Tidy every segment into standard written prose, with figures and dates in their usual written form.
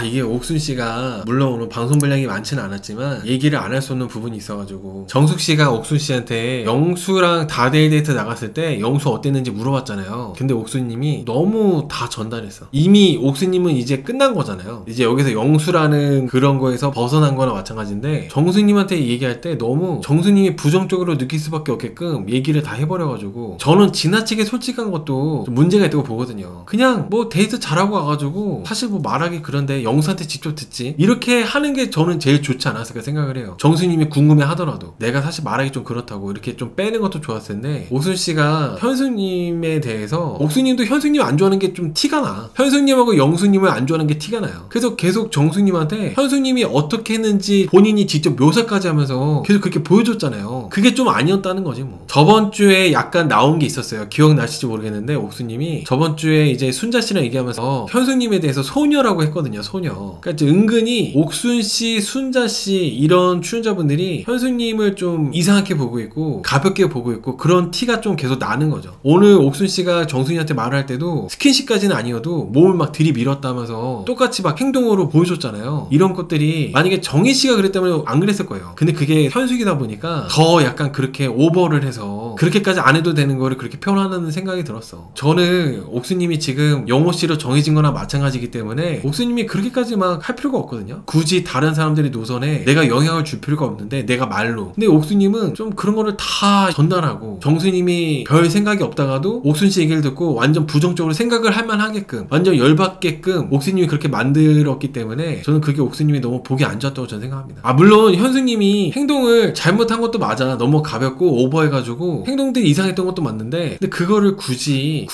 이게 옥순씨가 물론 오늘 방송 분량이 많지는 않았지만 얘기를 안 할 수 없는 부분이 있어가지고, 정숙씨가 옥순씨한테 영수랑 다데이 데이트 나갔을 때 영수 어땠는지 물어봤잖아요. 근데 옥순님이 너무 다 전달했어. 이미 옥순님은 이제 끝난 거잖아요. 이제 여기서 영수라는 그런 거에서 벗어난 거나 마찬가지인데, 정숙님한테 얘기할 때 너무 정숙님이 부정적으로 느낄 수밖에 없게끔 얘기를 다 해버려가지고, 저는 지나치게 솔직한 것도 좀 문제가 있다고 보거든요. 그냥 뭐 데이트 잘하고 와가지고 사실 뭐 말하기 그런데 영수한테 직접 듣지, 이렇게 하는 게 저는 제일 좋지 않았을까 생각을 해요. 정수님이 궁금해 하더라도 내가 사실 말하기 좀 그렇다고 이렇게 좀 빼는 것도 좋았을 텐데, 옥순씨가 현숙님에 대해서, 옥순님도 현숙님 안 좋아하는 게 좀 티가 나. 현숙님하고 영수님을 안 좋아하는 게 티가 나요. 그래서 계속 정숙님한테 현숙님이 어떻게 했는지 본인이 직접 묘사까지 하면서 계속 그렇게 보여줬잖아요. 그게 좀 아니었다는 거지 뭐. 저번 주에 약간 나온 게 있었어요. 기억나실지 모르겠는데, 옥수님이 저번 주에 이제 순자씨랑 얘기하면서 현숙님에 대해서 소녀라고 했거든요. 소녀. 그러니까 은근히 옥순씨, 순자씨 이런 출연자분들이 현숙님을 좀 이상하게 보고 있고 가볍게 보고 있고 그런 티가 좀 계속 나는 거죠. 오늘 옥순씨가 정순이한테 말을 할 때도 스킨십까지는 아니어도 몸을 막 들이밀었다면서 똑같이 막 행동으로 보여줬잖아요. 이런 것들이 만약에 정희씨가 그랬다면 안 그랬을 거예요. 근데 그게 현숙이다 보니까 더 약간 그렇게 오버를 해서 그렇게까지 안 해도 되는 거를 그렇게 표현하는 생각이 들었어. 저는 옥수님이 지금 영호씨로 정해진 거나 마찬가지이기 때문에 옥수님이 그렇게까지 막 할 필요가 없거든요. 굳이 다른 사람들의 노선에 내가 영향을 줄 필요가 없는데, 내가 말로. 근데 옥수님은 좀 그런 거를 다 전달하고, 정수님이 별 생각이 없다가도 옥순씨 얘기를 듣고 완전 부정적으로 생각을 할 만하게끔, 완전 열받게끔 옥수님이 그렇게 만들었기 때문에 저는 그게 옥수님이 너무 보기 안 좋았다고 저는 생각합니다. 물론 현숙님이 행동을 잘못한 것도 맞아. 너무 가볍고 오버해가지고 행동들이 이상했던 것도 맞는데, 근데 그거를 굳이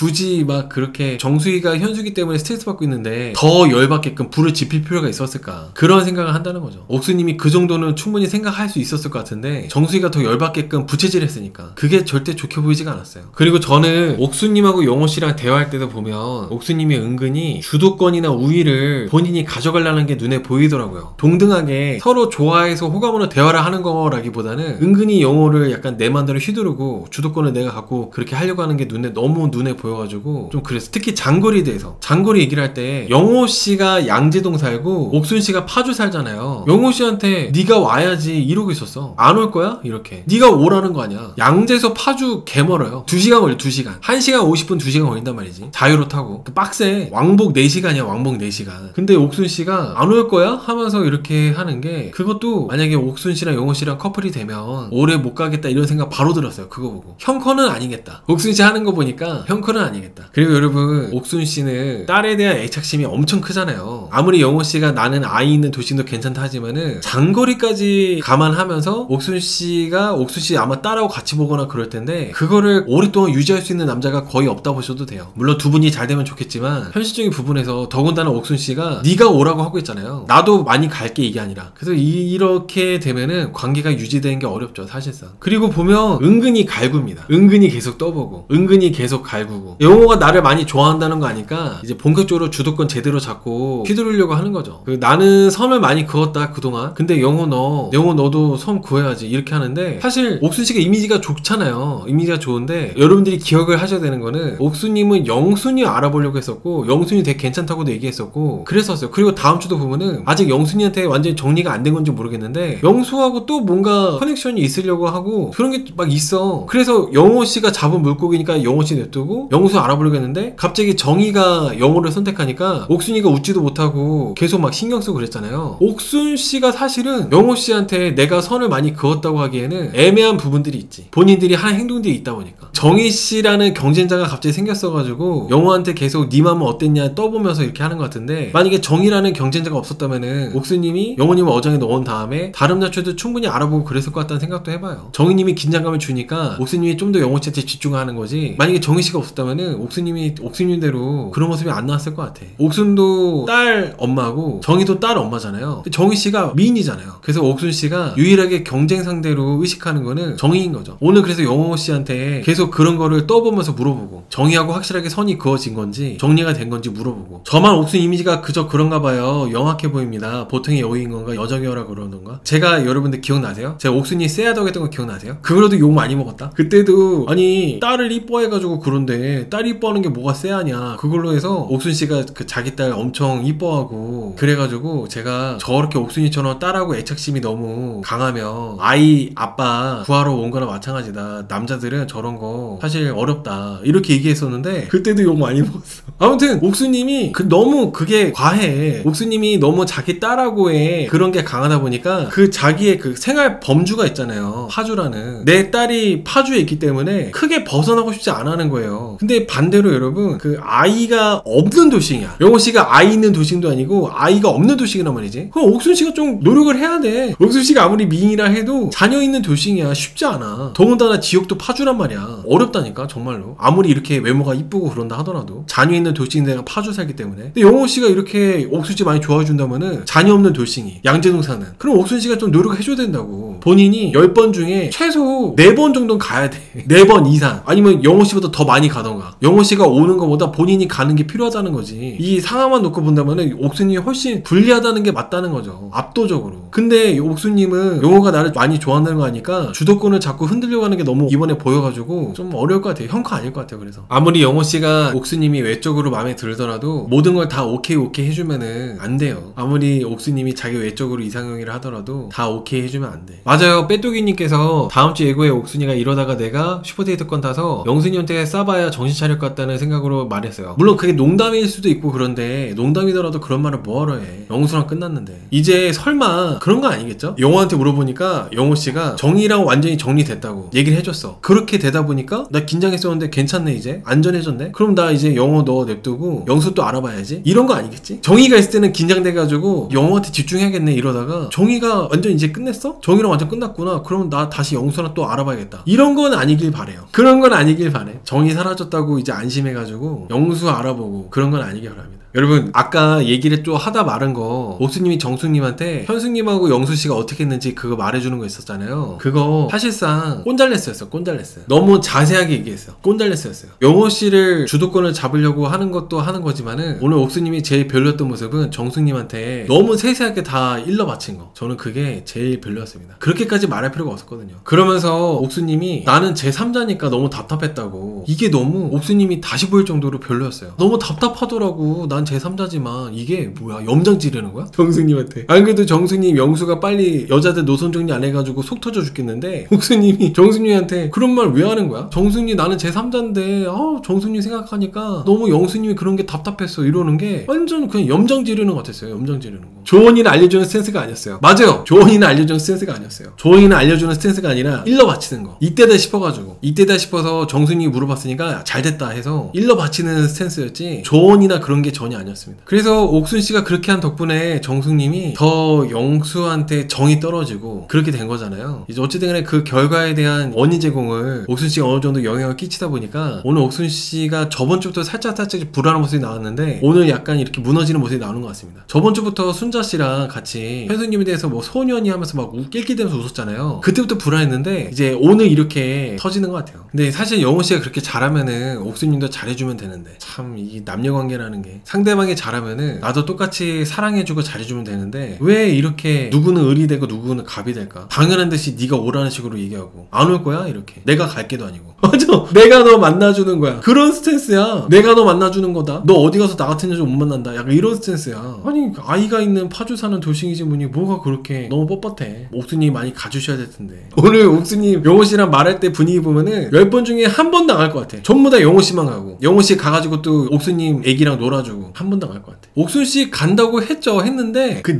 막 그렇게 정수희가 현숙이 때문에 스트레스 받고 있는데 더 열받게끔 불을 지필 필요가 있었을까, 그런 생각을 한다는 거죠. 옥수님이 그 정도는 충분히 생각할 수 있었을 것 같은데 정수희가 더 열받게끔 부채질 했으니까 그게 절대 좋게 보이지가 않았어요. 그리고 저는 옥수님하고 영호씨랑 대화할 때도 보면 옥수님이 은근히 주도권이나 우위를 본인이 가져가려는 게 눈에 보이더라고요. 동등하게 서로 좋아해서 호감으로 대화를 하는 거라기보다는 은근히 영호를 약간 내 맘대로 휘두르고 주도권을 내가 갖고 그렇게 하려고 하는 게 너무 눈에 보여가지고 좀 그랬어. 특히 장거리에 대해서, 장거리 얘기를 할 때 영호씨가 양재동 살고 옥순씨가 파주 살잖아요. 영호씨한테 네가 와야지 이러고 있었어. 안 올 거야? 이렇게. 네가 오라는 거 아니야. 양재에서 파주 개멀어요. 2시간 걸려. 2시간 1시간 50분 2시간 걸린단 말이지. 자유로 타고. 빡세. 왕복 4시간이야. 왕복 4시간. 근데 옥순씨가 안 올 거야? 하면서 이렇게 하는 게, 그것도 만약에 옥순씨랑 영호씨랑 커플이 되면 오래 못 가겠다 이런 생각 바로 들었어요. 그거 보고. 형커는 아니겠다. 옥순씨 하는 거 보니까 형커는 아니겠다. 그리고 여러분, 옥순씨는 딸에 대한 애착심이 엄청 크잖아요. 아무리 영호씨가 나는 아이 있는 도시도 괜찮다 하지만은 장거리까지 감안하면서 옥순씨가 옥순씨 아마 딸하고 같이 보거나 그럴 텐데, 그거를 오랫동안 유지할 수 있는 남자가 거의 없다 보셔도 돼요. 물론 두 분이 잘 되면 좋겠지만 현실적인 부분에서 더군다나 옥순씨가 네가 오라고 하고 있잖아요. 나도 많이 갈게 이게 아니라. 그래서 이렇게 되면은 관계가 유지되는 게 어렵죠 사실상. 그리고 보면 은근히 갈굽니다. 은근히 계속 떠보고 은근히 계속 갈구고, 영호가 나를 많이 좋아한다는 거 아니까 이제 본격적으로 주도권 제대로 잡고 휘두르려고 하는 거죠. 나는 선을 많이 그었다 그동안. 근데 영호 너도 선 그어야지 이렇게 하는데, 사실 옥순씨가 이미지가 좋잖아요. 이미지가 좋은데 여러분들이 기억을 하셔야 되는 거는, 옥순님은 영순이 알아보려고 했었고 영순이 되게 괜찮다고도 얘기했었고 그랬었어요. 그리고 다음 주도 보면은 아직 영순이한테 완전히 정리가 안 된 건지 모르겠는데 영수하고 또 뭔가 커넥션이 있으려고 하고 그런 게 막 있어. 그래서 영호씨가 잡은 물고기니까 영호씨 냅두고 영수 알아보려고 했는데, 갑자기 정희가 영호를 선택하니까 옥순이가 웃지도 못하고 계속 막 신경 쓰고 그랬잖아요. 옥순씨가 사실은 영호씨한테 내가 선을 많이 그었다고 하기에는 애매한 부분들이 있지. 본인들이 한 행동들이 있다 보니까. 정희씨라는 경쟁자가 갑자기 생겼어가지고 영호한테 계속 네 맘은 어땠냐 떠보면서 이렇게 하는 것 같은데, 만약에 정희라는 경쟁자가 없었다면은 옥순님이 영호님을 어장에 넣은 다음에 다른 여자도 충분히 알아보고 그랬을 것 같다는 생각도 해봐요. 정희님이 긴장감을 주니까 옥순님이 좀 더 영호씨한테 집중하는 거지, 만약에 정희씨가 없었다면은 옥순님이 옥순님대로 그런 모습이 안 나왔을 것 같아. 옥순도 딸 엄마고 정희도 딸 엄마잖아요. 정희씨가 미인이잖아요. 그래서 옥순씨가 유일하게 경쟁 상대로 의식하는 거는 정희인 거죠. 오늘 그래서 영호씨한테 계속 그런 거를 떠보면서 물어보고, 정희하고 확실하게 선이 그어진 건지 정리가 된 건지 물어보고. 저만 옥순 이미지가 그저 그런가 봐요. 영악해 보입니다. 보통의 여우인 건가 여정이어라 그러는 건가. 제가 여러분들 기억나세요? 제가 옥순이 쎄하다고 했던 거 기억나세요? 그거라도 욕 많이 먹었다. 했다? 그때도 아니 딸을 이뻐해가지고 그런데 딸 이뻐하는 게 뭐가 쎄하냐 그걸로 해서 옥순씨가 그 자기 딸 엄청 이뻐하고 그래가지고 제가 저렇게 옥순이처럼 딸하고 애착심이 너무 강하면 아이 아빠 구하러 온 거나 마찬가지다. 남자들은 저런 거 사실 어렵다 이렇게 얘기했었는데 그때도 욕 많이 먹었어. 아무튼 옥수님이 너무 그게 과해. 옥수님이 너무 자기 딸하고의 그런 게 강하다 보니까 그 자기의 그 생활 범주가 있잖아요. 파주라는 내 딸이 파주에 있기 때문에 크게 벗어나고 싶지 않아 하는 거예요. 근데 반대로 여러분 그 아이가 없는 도싱이야. 영호씨가 아이 있는 도싱도 아니고 아이가 없는 도싱이란 말이지. 그럼 옥순씨가 좀 노력을 해야 돼. 옥순씨가 아무리 미인이라 해도 자녀 있는 도싱이야. 쉽지 않아. 더군다나 지역도 파주란 말이야. 어렵다니까 정말로. 아무리 이렇게 외모가 이쁘고 그런다 하더라도 자녀 있는 돌싱이 내가 파주 살기 때문에. 근데 영호씨가 이렇게 옥순씨 많이 좋아해 준다면은 자녀 없는 돌싱이 양재동 사는 그럼 옥순씨가 좀 노력해줘야 된다고. 본인이 10번 중에 최소 4번 정도는 가야 돼. 4번 이상. 아니면 영호씨보다 더 많이 가던가. 영호씨가 오는 것보다 본인이 가는 게 필요하다는 거지. 이 상황만 놓고 본다면은 옥순님이 훨씬 불리하다는 게 맞다는 거죠. 압도적으로. 근데 옥순님은 영호가 나를 많이 좋아한다는 거 아니까 주도권을 자꾸 흔들려고 하는 게 너무 이번에 보여가지고 좀 어려울 것 같아요. 형커 아닐 것 같아요. 그래서 아무리 영호씨가 옥수님이 외적으로 마음에 들더라도 모든 걸 다 오케이 해주면은 안 돼요. 아무리 옥수님이 자기 외적으로 이상형이라 하더라도 다 오케이 해주면 안 돼. 맞아요. 빼뚜기님께서 다음주 예고에 옥순이가 이러다가 내가 슈퍼데이트권 타서 영순이한테 싸봐야 정신 차릴 것 같다는 생각으로 말했어요. 물론 그게 농담일 수도 있고 그런데 농담이더라도 그런 말을 뭐하러 해. 영수랑 끝났는데 이제 설마 그런 거 아니겠죠? 영호한테 물어보니까 영호씨가 정이랑 완전히 정리됐다고 얘기를 해줬어. 그렇게 되다 보니까 나 긴장했었는데 괜찮네. 이제 안전해졌네. 그럼 나 이제 영호 너 냅두고 영수 또 알아봐야지. 이런 거 아니겠지? 정의가 있을 때는 긴장돼가지고 영호한테 집중해야겠네 이러다가 정의가 완전 이제 끝냈어? 정의랑 완전 끝났구나. 그러면 나 다시 영수랑 또 알아봐야겠다. 이런 건 아니길 바래요. 그런 건 아니길 바래. 정의 사라졌다고 이제 안심해가지고 영수 알아보고 그런 건 아니길 바랍니다. 여러분 아까 얘기를 또 하다 말은 거 옥수님이 정숙님한테 현숙님하고 영수씨가 어떻게 했는지 그거 말해주는 거 있었잖아요. 그거 사실상 꼰잘레스였어. 꼰잘레스. 너무 자세하게 얘기했어. 꼰잘레스였어요. 영호씨를 주도권을 잡으려고 하는 것도 하는 거지만은 오늘 옥수님이 제일 별로였던 모습은 정숙님한테 너무 세세하게 다 일러 바친 거. 저는 그게 제일 별로였습니다. 그렇게까지 말할 필요가 없었거든요. 그러면서 옥수님이 나는 제3자니까 너무 답답했다고. 이게 너무 옥수님이 다시 보일 정도로 별로였어요. 너무 답답하더라고. 난 제3자지만 이게 뭐야 염장 지르는 거야? 정숙님한테. 안 그래도 정숙님 영수가 빨리 여자들 노선 정리 안 해가지고 속 터져 죽겠는데 옥수님이 정숙님한테 그런 말 왜 하는 거야? 정숙님 나는 제3자인데 정숙님 생각하니까 너무 영수님이 그런 게 답답했어 이러는 게 완전 그냥 염장 지르는 것 같았어요. 염장 지르는 거. 조언이나 알려주는 스탠스가 아니었어요. 맞아요. 조언이나 알려주는 스탠스가 아니었어요. 조언이나 알려주는 스탠스가 아니라 일러 바치는 거. 이때다 싶어가지고 이때다 싶어서 정숙님이 물어봤으니까 잘됐다 해서 일러 바치는 스탠스였지 조언이나 그런 게 전혀 아니었습니다. 그래서 옥순씨가 그렇게 한 덕분에 정숙님이 더 영수한테 정이 떨어지고 그렇게 된 거잖아요. 이제 어쨌든 간에 그 결과에 대한 원인 제공을 옥순씨가 어느 정도 영향을 끼치다 보니까 오늘 옥순씨가 저번 주부터 살짝 불안한 모습이 나왔는데 오늘 약간 이렇게 무너지는 모습이 나오는 것 같습니다. 저번 주부터 순자씨랑 같이 현숙님에 대해서 뭐 소년이 하면서 막 낄낄대면서 웃었잖아요. 그때부터 불안했는데 이제 오늘 이렇게 터지는 것 같아요. 근데 사실 영호씨가 그렇게 잘하면은 옥순님도 잘해주면 되는데 참 이 남녀관계라는 게 상대방이 잘하면은 나도 똑같이 사랑해주고 잘해주면 되는데 왜 이렇게 누구는 을이 되고 누구는 갑이 될까? 당연한 듯이 네가 오라는 식으로 얘기하고 안 올 거야 이렇게. 내가 갈 게도 아니고. 맞아. 내가 너 만나주는 거야. 그런 스탠스야. 내가 너 만나주는 거다. 너 어디 가서 나 같은 여자 못 만난다. 약간 이런 스탠스야. 아니 아이가 있는 파주 사는 돌싱이지 뭐니 뭐가 그렇게 너무 뻣뻣해. 옥수님 많이 가주셔야 될 텐데. 오늘 옥수님 영호씨랑 말할 때 분위기 보면은 10번 중에 한 번 나갈 것 같아. 전부 다 영호씨만 가고 영호씨 가가지고 또 옥수님 애기랑 놀아주고 한 번 나갈 것 같아. 옥순씨 간다고 했는데 그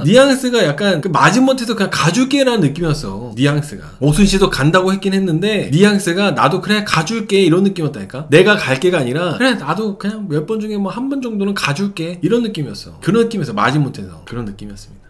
뉘앙스가 약간 그 마지못해서 그냥 가줄게라는 느낌이었어. 뉘앙스가. 옥순씨도 간다고 했긴 했는데 뉘앙스가 나도 그래 가줄게 이런 느낌이었다니까. 내가 갈게가 아니라 그래 나도 그냥 몇 번 중에 뭐 한 번 정도는 가줄게 이런 느낌이었어. 그런 느낌이었어. 마지못해서 그런 느낌이었습니다.